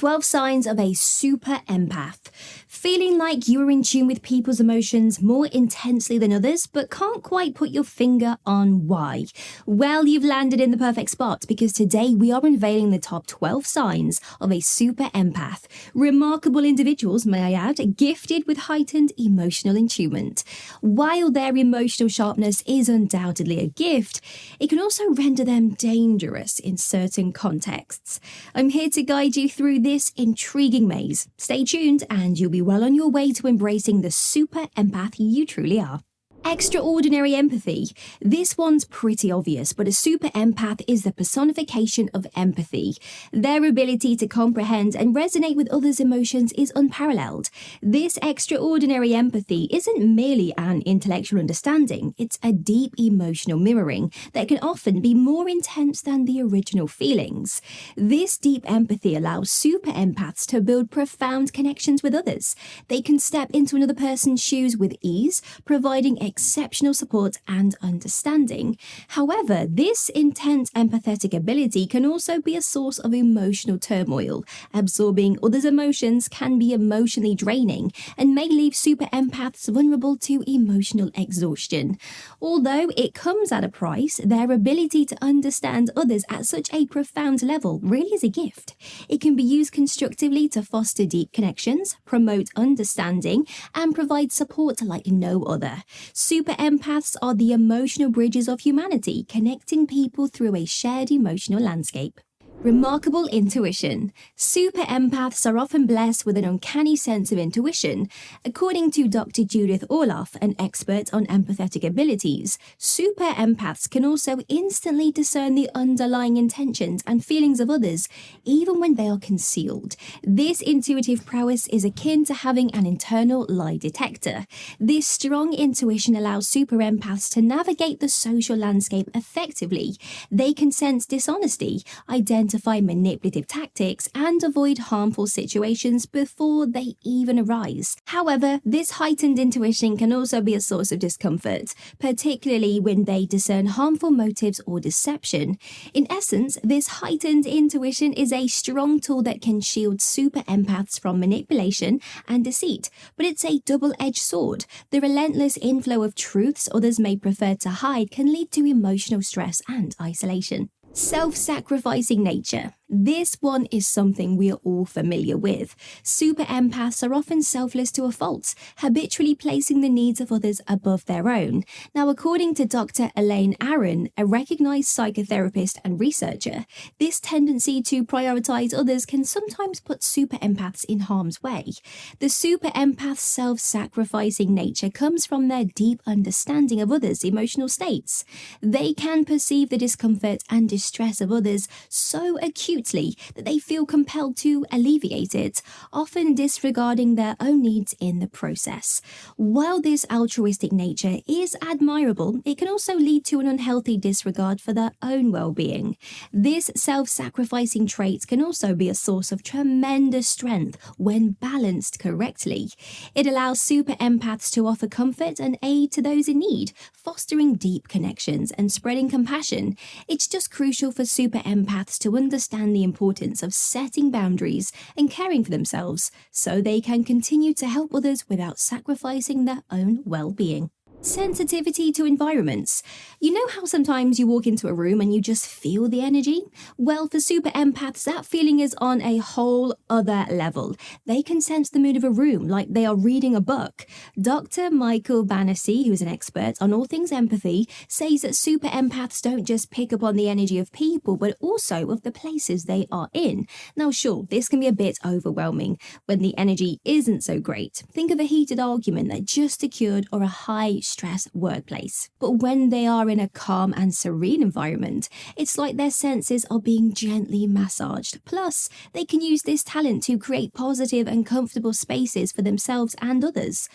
12 signs of a super empath. Feeling like you are in tune with people's emotions more intensely than others, but can't quite put your finger on why. Well, you've landed in the perfect spot, because today we are unveiling the top 12 signs of a super empath. Remarkable individuals, may I add, gifted with heightened emotional attunement. While their emotional sharpness is undoubtedly a gift, it can also render them dangerous in certain contexts. I'm here to guide you through this intriguing maze. Stay tuned and you'll be well on your way to embracing the super empath you truly are. Extraordinary empathy. This one's pretty obvious, but a super empath is the personification of empathy. Their ability to comprehend and resonate with others' emotions is unparalleled. This extraordinary empathy isn't merely an intellectual understanding, it's a deep emotional mirroring that can often be more intense than the original feelings. This deep empathy allows super empaths to build profound connections with others. They can step into another person's shoes with ease, providing exceptional support and understanding. However, this intense empathetic ability can also be a source of emotional turmoil. Absorbing others' emotions can be emotionally draining and may leave super empaths vulnerable to emotional exhaustion. Although it comes at a price, their ability to understand others at such a profound level really is a gift. It can be used constructively to foster deep connections, promote understanding, and provide support like no other. Super empaths are the emotional bridges of humanity, connecting people through a shared emotional landscape. Remarkable intuition. Super empaths are often blessed with an uncanny sense of intuition. According to Dr. Judith Orloff, an expert on empathetic abilities, super empaths can also instantly discern the underlying intentions and feelings of others, even when they are concealed. This intuitive prowess is akin to having an internal lie detector. This strong intuition allows super empaths to navigate the social landscape effectively. They can sense dishonesty, identify manipulative tactics, and avoid harmful situations before they even arise. However, this heightened intuition can also be a source of discomfort, particularly when they discern harmful motives or deception. In essence, this heightened intuition is a strong tool that can shield super empaths from manipulation and deceit, but it's a double-edged sword. The relentless inflow of truths others may prefer to hide can lead to emotional stress and isolation. Self-sacrificing nature. This one is something we are all familiar with. Super empaths are often selfless to a fault, habitually placing the needs of others above their own. Now, according to Dr. Elaine Aron, a recognized psychotherapist and researcher, this tendency to prioritize others can sometimes put super empaths in harm's way. The super empath's self-sacrificing nature comes from their deep understanding of others' emotional states. They can perceive the discomfort and distress of others so acutely that they feel compelled to alleviate it, often disregarding their own needs in the process. While this altruistic nature is admirable, it can also lead to an unhealthy disregard for their own well-being. This self-sacrificing trait can also be a source of tremendous strength when balanced correctly. It allows super empaths to offer comfort and aid to those in need, fostering deep connections and spreading compassion. It's just crucial for super empaths to understand the importance of setting boundaries and caring for themselves so they can continue to help others without sacrificing their own well-being. Sensitivity to environments. You know how sometimes you walk into a room and you just feel the energy? Well, for super empaths, that feeling is on a whole other level. They can sense the mood of a room like they are reading a book. Dr. Michael Banassi, who is an expert on all things empathy, says that super empaths don't just pick up on the energy of people, but also of the places they are in. Now, sure, this can be a bit overwhelming when the energy isn't so great. Think of a heated argument that just occurred or a high stress workplace. But when they are in a calm and serene environment, it's like their senses are being gently massaged. Plus, they can use this talent to create positive and comfortable spaces for themselves and others.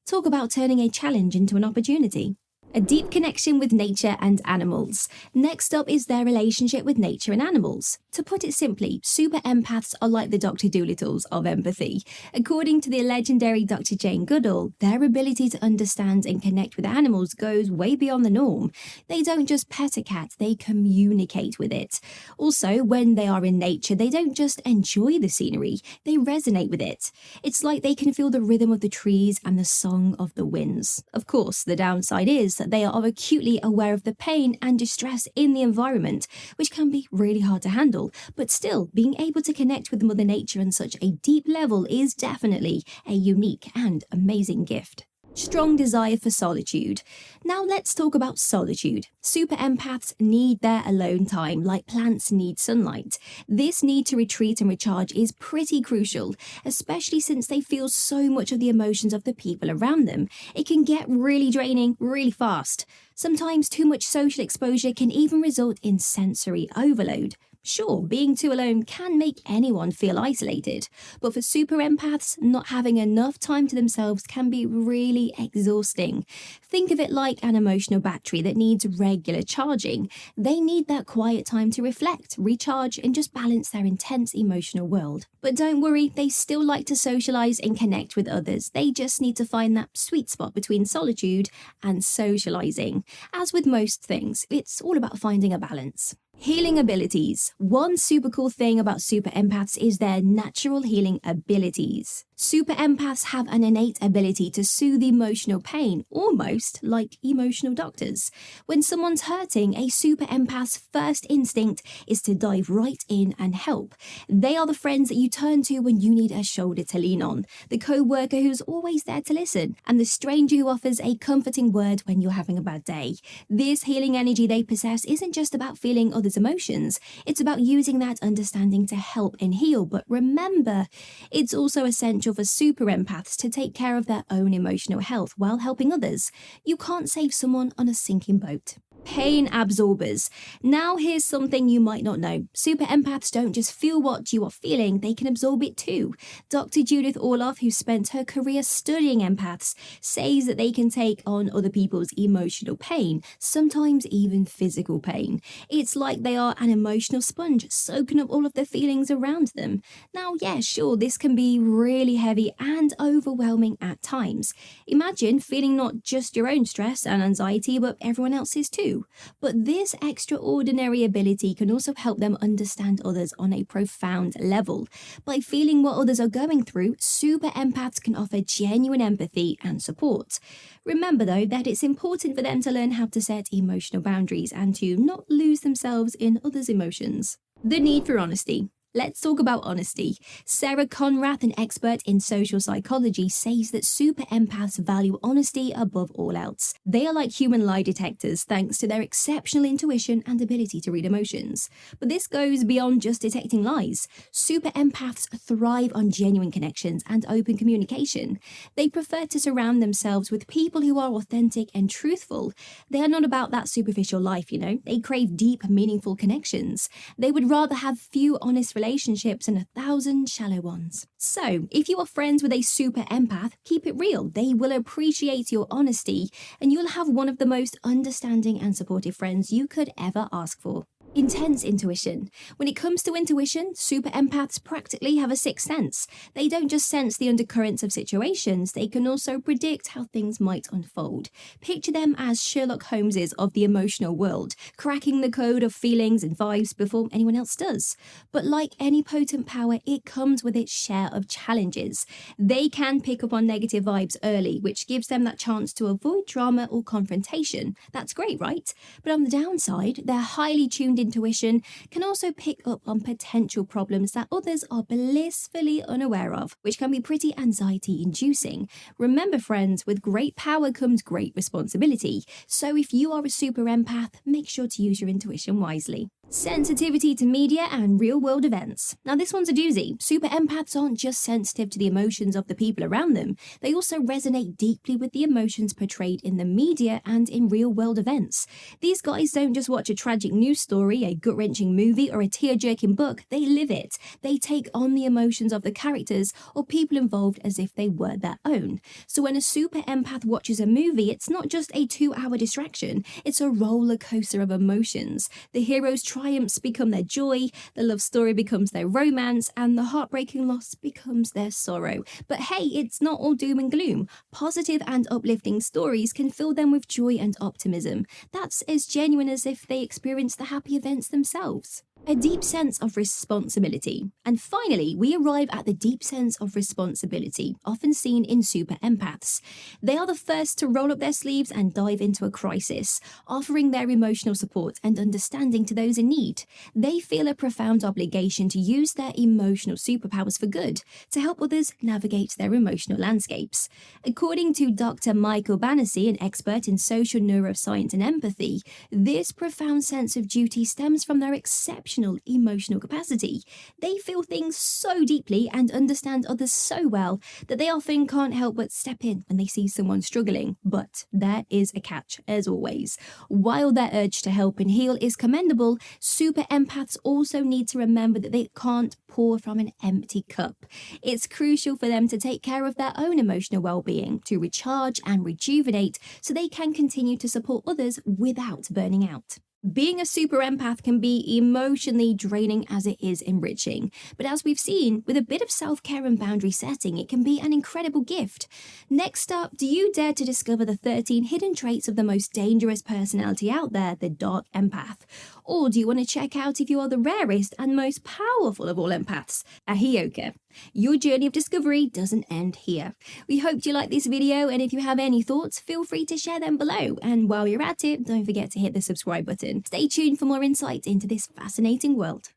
Talk about turning a challenge into an opportunity. A deep connection with nature and animals. Next up is their relationship with nature and animals. To put it simply, super empaths are like the Dr. Doolittles of empathy. According to the legendary Dr. Jane Goodall, their ability to understand and connect with animals goes way beyond the norm. They don't just pet a cat, they communicate with it. Also, when they are in nature, they don't just enjoy the scenery, they resonate with it. It's like they can feel the rhythm of the trees and the song of the winds. Of course, the downside is that they are acutely aware of the pain and distress in the environment, which can be really hard to handle, but still, being able to connect with Mother Nature on such a deep level is definitely a unique and amazing gift. Strong desire for solitude. Now let's talk about solitude. Super empaths need their alone time like plants need sunlight. This need to retreat and recharge is pretty crucial, especially since they feel so much of the emotions of the people around them. It can get really draining really fast. Sometimes too much social exposure can even result in sensory overload. Sure, being too alone can make anyone feel isolated, but for super empaths, not having enough time to themselves can be really exhausting. Think of it like an emotional battery that needs regular charging. They need that quiet time to reflect, recharge, and just balance their intense emotional world. But don't worry, they still like to socialize and connect with others. They just need to find that sweet spot between solitude and socializing. As with most things, it's all about finding a balance. Healing abilities. One super cool thing about super empaths is their natural healing abilities. Super empaths have an innate ability to soothe emotional pain, almost like emotional doctors. When someone's hurting, a super empath's first instinct is to dive right in and help. They are the friends that you turn to when you need a shoulder to lean on, the co-worker who's always there to listen, and the stranger who offers a comforting word when you're having a bad day. This healing energy they possess isn't just about feeling others' emotions, it's about using that understanding to help and heal. But remember, it's also essential for super empaths to take care of their own emotional health while helping others. You can't save someone on a sinking boat. Pain absorbers. Now here's something you might not know. Super empaths don't just feel what you are feeling, they can absorb it too. Dr. Judith Orloff, who spent her career studying empaths, says that they can take on other people's emotional pain, sometimes even physical pain. It's like they are an emotional sponge, soaking up all of the feelings around them. Now, yeah, sure, this can be really heavy and overwhelming at times. Imagine feeling not just your own stress and anxiety, but everyone else's too. But this extraordinary ability can also help them understand others on a profound level. By feeling what others are going through, super empaths can offer genuine empathy and support. Remember, though, that it's important for them to learn how to set emotional boundaries and to not lose themselves in others' emotions. The need for honesty. Let's talk about honesty. Sarah Conrath, an expert in social psychology, says that super empaths value honesty above all else. They are like human lie detectors thanks to their exceptional intuition and ability to read emotions. But this goes beyond just detecting lies. Super empaths thrive on genuine connections and open communication. They prefer to surround themselves with people who are authentic and truthful. They are not about that superficial life, They crave deep, meaningful connections. They would rather have few honest relationships and 1,000 shallow ones. So, if you are friends with a super empath, keep it real. They will appreciate your honesty, and you'll have one of the most understanding and supportive friends you could ever ask for. Intense intuition. When it comes to intuition, super empaths practically have a sixth sense. They don't just sense the undercurrents of situations, they can also predict how things might unfold. Picture them as Sherlock Holmeses of the emotional world, cracking the code of feelings and vibes before anyone else does. But like any potent power, it comes with its share of challenges. They can pick up on negative vibes early, which gives them that chance to avoid drama or confrontation. That's great, right? But on the downside, their highly tuned intuition can also pick up on potential problems that others are blissfully unaware of, which can be pretty anxiety-inducing. Remember, friends, with great power comes great responsibility. So if you are a super empath, make sure to use your intuition wisely. Sensitivity to media and real-world events. Now this one's a doozy. Super empaths aren't just sensitive to the emotions of the people around them, they also resonate deeply with the emotions portrayed in the media and in real-world events. These guys don't just watch a tragic news story, a gut-wrenching movie, or a tear-jerking book, they live it. They take on the emotions of the characters or people involved as if they were their own. So when a super empath watches a movie, it's not just a 2-hour distraction, it's a roller coaster of emotions. The hero's triumphs become their joy, the love story becomes their romance, and the heartbreaking loss becomes their sorrow. But hey, it's not all doom and gloom. Positive and uplifting stories can fill them with joy and optimism. That's as genuine as if they experienced the happy events themselves. A deep sense of responsibility. And finally, we arrive at the deep sense of responsibility, often seen in super empaths. They are the first to roll up their sleeves and dive into a crisis, offering their emotional support and understanding to those in need. They feel a profound obligation to use their emotional superpowers for good, to help others navigate their emotional landscapes. According to Dr. Michael Banassi, an expert in social neuroscience and empathy, this profound sense of duty stems from their exceptional emotional capacity. They feel things so deeply and understand others so well that they often can't help but step in when they see someone struggling. But there is a catch, as always. While their urge to help and heal is commendable, super empaths also need to remember that they can't pour from an empty cup. It's crucial for them to take care of their own emotional well-being, to recharge and rejuvenate so they can continue to support others without burning out. Being a super empath can be emotionally draining as it is enriching, but as we've seen, with a bit of self-care and boundary setting, it can be an incredible gift. Next up, do you dare to discover the 13 hidden traits of the most dangerous personality out there, the dark empath? Or do you want to check out if you are the rarest and most powerful of all empaths, a Hioka? Your journey of discovery doesn't end here. We hope you liked this video, and if you have any thoughts, feel free to share them below. And while you're at it, don't forget to hit the subscribe button. Stay tuned for more insights into this fascinating world.